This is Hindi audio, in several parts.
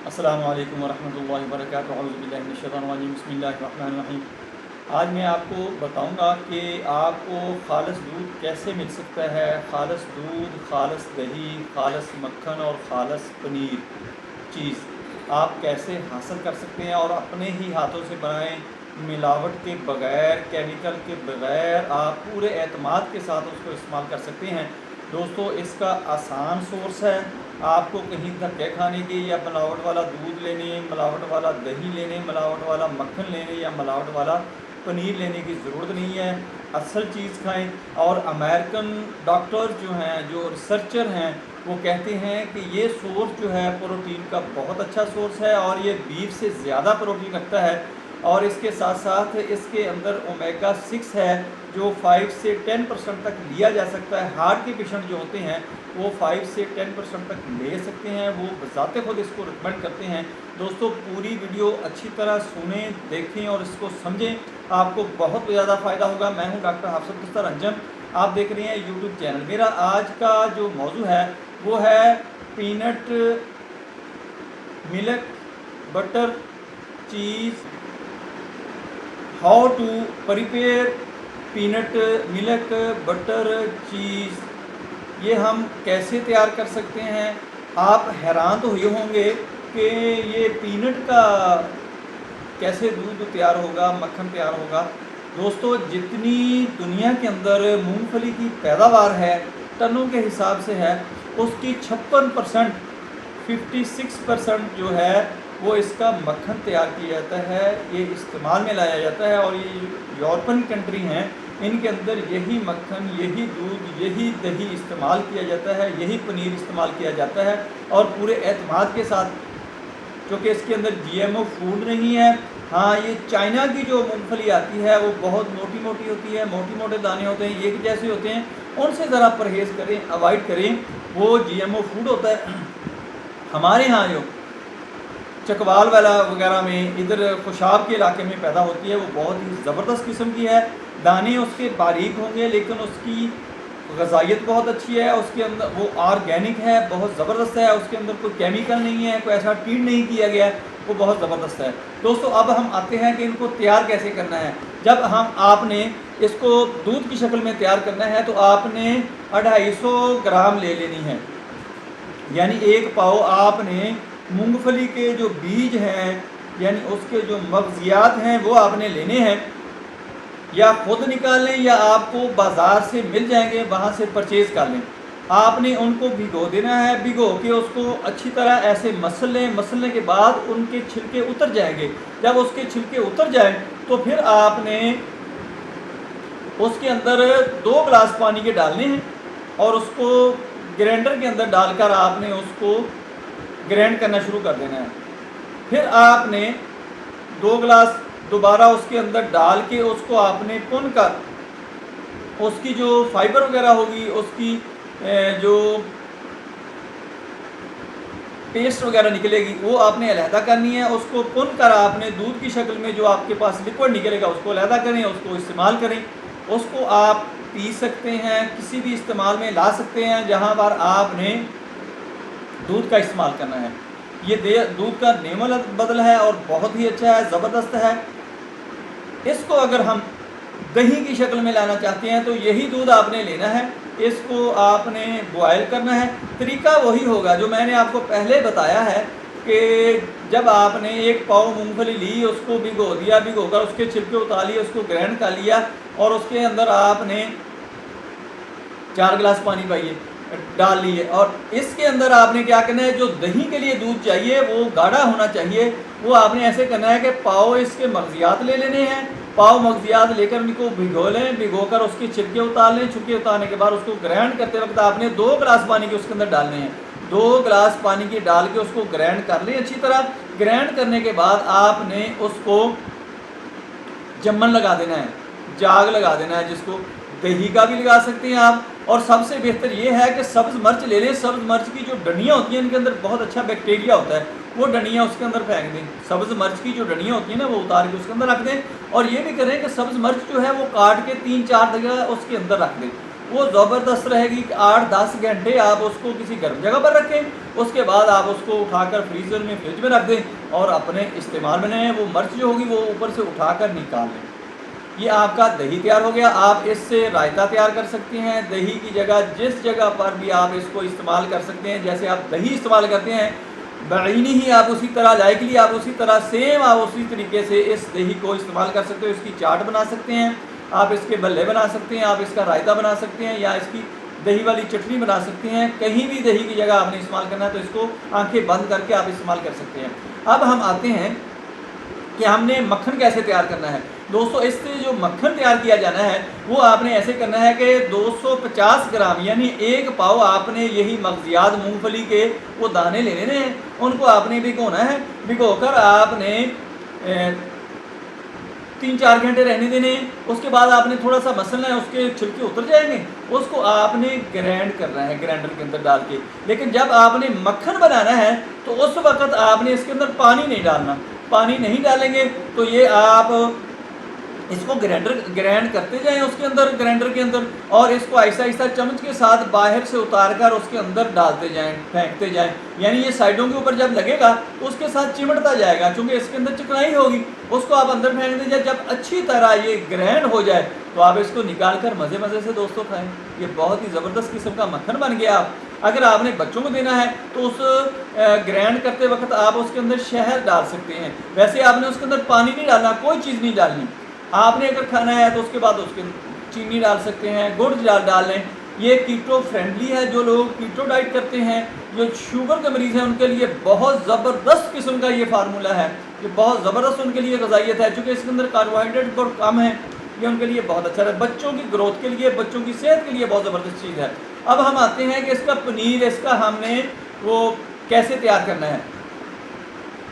अस्सलामु अलैकुम वरहमतुल्लाहि वबरकातुहू। अऊज़ु बिल्लाहि मिनश शैतानिर रजीम। बिस्मिल्लाहिर्रहमानिर्रहीम। आज मैं आपको बताऊंगा कि आपको ख़ालिस दूध कैसे मिल सकता है। ख़ालिस दूध, ख़ालिस दही, ख़ालिस मक्खन और ख़ालिस पनीर चीज़ आप कैसे हासिल कर सकते हैं और अपने ही हाथों से बनाएं, मिलावट के बग़ैर, केमिकल के बग़ैर आप पूरे एतमाद के साथ उसको इस्तेमाल कर सकते हैं। दोस्तों, इसका आसान सोर्स है। आपको कहीं धक्के खाने की या मिलावट वाला दूध लेने, मिलावट वाला दही लेने, मिलावट वाला मक्खन लेने या मिलावट वाला पनीर लेने की ज़रूरत नहीं है। असल चीज़ खाएं। और अमेरिकन डॉक्टर्स जो हैं, जो रिसर्चर हैं, वो कहते हैं कि ये सोर्स जो है प्रोटीन का बहुत अच्छा सोर्स है और ये बीफ से ज़्यादा प्रोटीन रखता है। और इसके साथ साथ इसके अंदर ओमेगा 6 है जो 5 से 10% तक लिया जा सकता है। हार्ट के पेशेंट जो होते हैं वो 5 से 10% तक ले सकते हैं, वो बज़ाते खुद इसको रिकमेंड करते हैं। दोस्तों, पूरी वीडियो अच्छी तरह सुनें, देखें और इसको समझें, आपको बहुत ज़्यादा फ़ायदा होगा। मैं हूं डॉक्टर हाफिज़ दस्तर अंजम, आप देख रहे हैं यूट्यूब चैनल। मेरा आज का जो मौजू है वो है peanut milk butter cheese, how to prepare peanut milk butter cheese. ये हम कैसे तैयार कर सकते हैं। आप हैरान तो हुए होंगे कि ये पीनट का कैसे दूध तैयार होगा, मक्खन तैयार होगा। दोस्तों, जितनी दुनिया के अंदर मूंगफली की पैदावार है टनों के हिसाब से है, उसकी 56%, 56% जो है वो इसका मक्खन तैयार किया जाता है, ये इस्तेमाल में लाया जाता है। और ये यूरोपियन कंट्री हैं, इनके अंदर यही मक्खन, यही दूध, यही दही इस्तेमाल किया जाता है, यही पनीर इस्तेमाल किया जाता है और पूरे एतमाद के साथ, क्योंकि इसके अंदर जीएमओ फूड नहीं है। हाँ, ये चाइना की जो मूंगफली आती है वो बहुत मोटी मोटी होती है, मोटे मोटे दाने होते हैं, एक जैसे होते हैं, उनसे ज़रा परहेज़ करें, अवॉइड करें, वो जीएमओ फूड होता है। हमारे यहाँ जो चकवाल वाला वगैरह में, इधर खुशाब के इलाके में पैदा होती है, वो बहुत ही ज़बरदस्त किस्म की है। दाने उसके बारीक होंगे लेकिन उसकी ग़ज़ाइयत बहुत अच्छी है। उसके अंदर वो ऑर्गेनिक है, बहुत ज़बरदस्त है, उसके अंदर कोई केमिकल नहीं है, कोई ऐसा ट्रीट नहीं किया गया है, वो बहुत ज़बरदस्त है। दोस्तों, अब हम आते हैं कि इनको तैयार कैसे करना है। जब आपने इसको दूध की शक्ल में तैयार करना है तो आपने 250 ग्राम ले लेनी है, यानी 1 पाव आपने मूंगफली के जो बीज हैं, यानी उसके जो मग़ज़ियात हैं, वो आपने लेने हैं, या खुद निकाल लें या आपको बाज़ार से मिल जाएंगे, वहाँ से परचेज़ कर लें। आपने उनको भिगो देना है, भिगो के उसको अच्छी तरह ऐसे मसल लें। मसलने के बाद उनके छिलके उतर जाएंगे। जब उसके छिलके उतर जाएं तो फिर आपने उसके अंदर 2 गिलास पानी के डालने हैं और उसको ग्राइंडर के अंदर डालकर आपने उसको ग्राइंड करना शुरू कर देना है। फिर आपने 2 गिलास दोबारा उसके अंदर डाल के उसको आपने पुन कर उसकी जो फाइबर वगैरह होगी, उसकी जो पेस्ट वगैरह निकलेगी, वो आपने अलहदा करनी है। उसको पुन कर आपने दूध की शक्ल में जो आपके पास लिक्विड निकलेगा उसको अलहदा करें, उसको इस्तेमाल करें। उसको आप पी सकते हैं, किसी भी इस्तेमाल में ला सकते हैं जहाँ पर आपने दूध का इस्तेमाल करना है। ये दूध का नेमल बदल है और बहुत ही अच्छा है, ज़बरदस्त है। इसको अगर हम दही की शक्ल में लाना चाहते हैं तो यही दूध आपने लेना है, इसको आपने बॉयल करना है। तरीका वही होगा जो मैंने आपको पहले बताया है कि जब आपने 1 पाव मूंगफली ली, उसको भिगो दिया, भिगोकर उसके छिलके उतार लिए, उसको ग्राइंड कर लिया और उसके अंदर आपने 4 गिलास पानी डाल लिए। और इसके अंदर आपने क्या करना है, जो दही के लिए दूध चाहिए वो गाढ़ा होना चाहिए। वो आपने ऐसे करना है कि पाव इसके मग़ज़ियात ले लेने हैं, पाव मग़ज़ियात लेकर उनको भिगो लें, भिगोकर उसके छिलके उतार लें। छिलके उतारने के बाद उसको ग्राइंड करते वक्त आपने 2 गिलास पानी के उसके अंदर डालने हैं। 2 गिलास पानी के डाल के उसको ग्राइंड कर लें अच्छी तरह। ग्राइंड करने के बाद आपने उसको जमन लगा देना है, जाग लगा देना है, जिसको दही का भी लगा सकते हैं आप। और सबसे बेहतर ये है कि सब्ज़ मिर्च ले लें। सब्ज़ मिर्च की जो डंडियाँ होती हैं, इनके अंदर बहुत अच्छा बैक्टीरिया होता है, वो डंडियाँ उसके अंदर फेंक दें। सब्ज़ मिर्च की जो डंडियाँ होती हैं ना, वो उतार के उसके अंदर रख दें। और ये भी करें कि सब्ज़ मिर्च जो है वो काट के 3-4 जगह उसके अंदर रख दें। वो ज़बरदस्त रहेगी। 8-10 घंटे आप उसको किसी गर्म जगह पर रखें, उसके बाद आप उसको उठाकर फ्रीज़र में, फ्रिज में रख दें और अपने इस्तेमाल में लें। वो मिर्च जो होगी वो ऊपर से उठाकर निकाल लें। ये आपका दही तैयार हो गया। आप इससे रायता तैयार कर सकते हैं। दही की जगह जिस जगह पर भी आप इसको इस्तेमाल कर सकते हैं, जैसे आप दही इस्तेमाल करते हैं बैनी ही आप उसी तरह लाइकली आप उसी तरह सेम आप उसी तरीके से इस दही को इस्तेमाल कर सकते हो। इसकी चाट बना सकते हैं, आप इसके बल्ले बना सकते हैं, आप इसका रायता बना सकते हैं या इसकी दही वाली चटनी बना सकते हैं। कहीं भी दही की जगह आपने इस्तेमाल करना है तो इसको आंखें बंद करके आप इस्तेमाल कर सकते हैं। अब हम आते हैं कि हमने मक्खन कैसे तैयार करना है। दोस्तों इससे जो मक्खन तैयार किया जाना है वो आपने ऐसे करना है कि 250 ग्राम यानी 1 पाव आपने यही मगजियात मूंगफली के वो दाने ले लेने हैं। उनको आपने भिगोना है। भिगोकर आपने 3-4 घंटे रहने देने। उसके बाद आपने थोड़ा सा मसलना है, उसके छिलके उतर जाएंगे, उसको आपने ग्राइंड करना है ग्राइंडर के अंदर डाल के। लेकिन जब आपने मक्खन बनाना है तो उस वक्त आपने इसके अंदर पानी नहीं डालना। पानी नहीं डालेंगे तो ये आप इसको ग्राइंड करते जाएं उसके अंदर ग्राइंडर के अंदर, और इसको ऐसा ऐसा चम्मच के साथ बाहर से उतार कर उसके अंदर डालते जाएं, फेंकते जाएं। यानी ये साइडों के ऊपर जब लगेगा तो उसके साथ चिमटता जाएगा, क्योंकि इसके अंदर चिकनाई होगी। उसको आप अंदर फेंक दीजिए। जब अच्छी तरह ये ग्राइंड हो जाए तो आप इसको निकाल कर मज़े मज़े से दोस्तों खाएं। ये बहुत ही ज़बरदस्त किस्म का मक्खन बन गया। अगर आपने बच्चों को देना है तो उस ग्राइंड करते वक्त आप उसके अंदर शहद डाल सकते हैं। वैसे आपने उसके अंदर पानी नहीं डालना, कोई चीज़ नहीं डालनी। आपने अगर खाना है तो उसके बाद उसके चीनी डाल सकते हैं, गुड़ डाल लें। ये कीटो फ्रेंडली है। जो लोग कीटो डाइट करते हैं, जो शुगर के मरीज़ हैं, उनके लिए बहुत ज़बरदस्त किस्म का ये फार्मूला है। ये बहुत ज़बरदस्त उनके लिए ग़िज़ाइयत है, चूँकि इसके अंदर कार्बोहाइड्रेट बहुत कम है। ये उनके लिए बहुत अच्छा है। बच्चों की ग्रोथ के लिए, बच्चों की सेहत के लिए बहुत ज़बरदस्त चीज़ है। अब हम आते हैं कि इसका पनीर, इसका हमने वो कैसे तैयार करना है।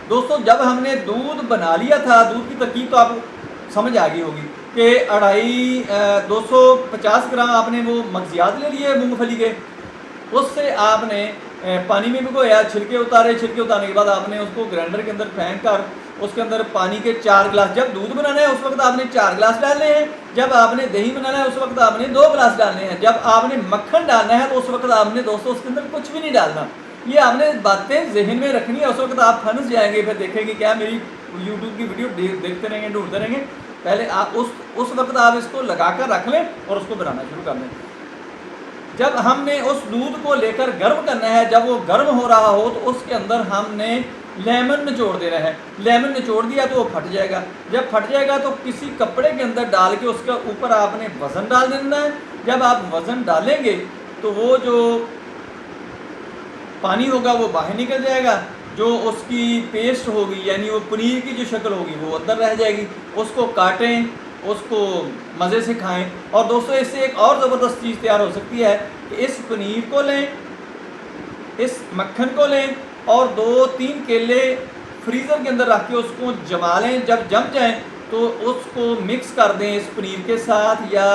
दोस्तों जब हमने दूध बना लिया था, दूध की तरकीब तो आप समझ आ गई होगी कि 250 ग्राम आपने वो मगजियात ले लिए मूंगफली के। उससे आपने पानी में भिगोया, छिलके उतारे। छिलके उतारने के बाद आपने उसको ग्राइंडर के अंदर फेंक कर उसके अंदर पानी के 4 गिलास, जब दूध बनाना है उस वक्त आपने 4 गिलास डालने हैं, जब आपने दही बनाना है उस वक्त आपने 2 गिलास डालने हैं, जब आपने मक्खन डालना है तो उस वक्त आपने दोस्तों उसके अंदर कुछ भी नहीं डालना। ये आपने बातें जहन में रखनी है। उस वक्त आप फंस जाएंगे, फिर देखेंगे क्या मेरी यूट्यूब की वीडियो देखते रहेंगे, ढूंढते रहेंगे। पहले आप उस वक्त आप इसको लगा कर रख लें और उसको बनाना शुरू कर दें। जब हमने उस दूध को लेकर गर्म करना है, जब वो गर्म हो रहा हो तो उसके अंदर हमने लेमन निचोड़ देना है। लेमन निचोड़ दिया तो वो फट जाएगा। जब फट जाएगा तो किसी कपड़े के अंदर डाल के उसके ऊपर आपने वज़न डाल देना है। जब आप वज़न डालेंगे तो वो जो पानी होगा वो बाहर निकल जाएगा। जो उसकी पेस्ट होगी यानी वो पनीर की जो शक्ल होगी वो अंदर रह जाएगी। उसको काटें, उसको मज़े से खाएं। और दोस्तों इससे एक और ज़बरदस्त चीज़ तैयार हो सकती है कि इस पनीर को लें, इस मक्खन को लें और 2-3 केले फ्रीज़र के अंदर रख के उसको जमा लें। जब जम जाएं तो उसको मिक्स कर दें इस पनीर के साथ या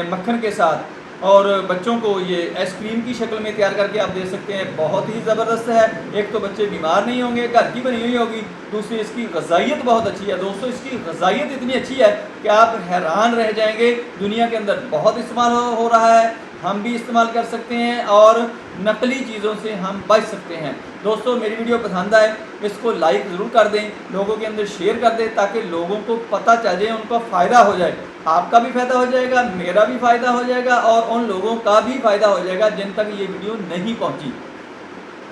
मक्खन के साथ, और बच्चों को ये आइसक्रीम की शक्ल में तैयार करके आप दे सकते हैं। बहुत ही ज़बरदस्त है। एक तो बच्चे बीमार नहीं होंगे, घर की बनी हुई होगी, दूसरी इसकी ग़िज़ाइयत बहुत अच्छी है। दोस्तों इसकी ग़िज़ाइयत इतनी अच्छी है कि आप हैरान रह जाएंगे। दुनिया के अंदर बहुत इस्तेमाल हो रहा है, हम भी इस्तेमाल कर सकते हैं और नकली चीज़ों से हम बच सकते हैं। दोस्तों मेरी वीडियो पसंद आए इसको लाइक ज़रूर कर दें, लोगों के अंदर शेयर कर दें ताकि लोगों को पता चल जाए, उनको फ़ायदा हो जाए। आपका भी फ़ायदा हो जाएगा, मेरा भी फ़ायदा हो जाएगा और उन लोगों का भी फ़ायदा हो जाएगा जिन तक ये वीडियो नहीं पहुँची।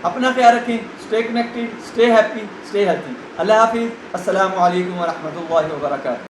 अपना ख्याल रखें। Stay connected, stay happy, stay healthy. अल्लाह हाफिज़। अस्सलामु अलैकुम व रहमतुल्लाहि व बरकातहू।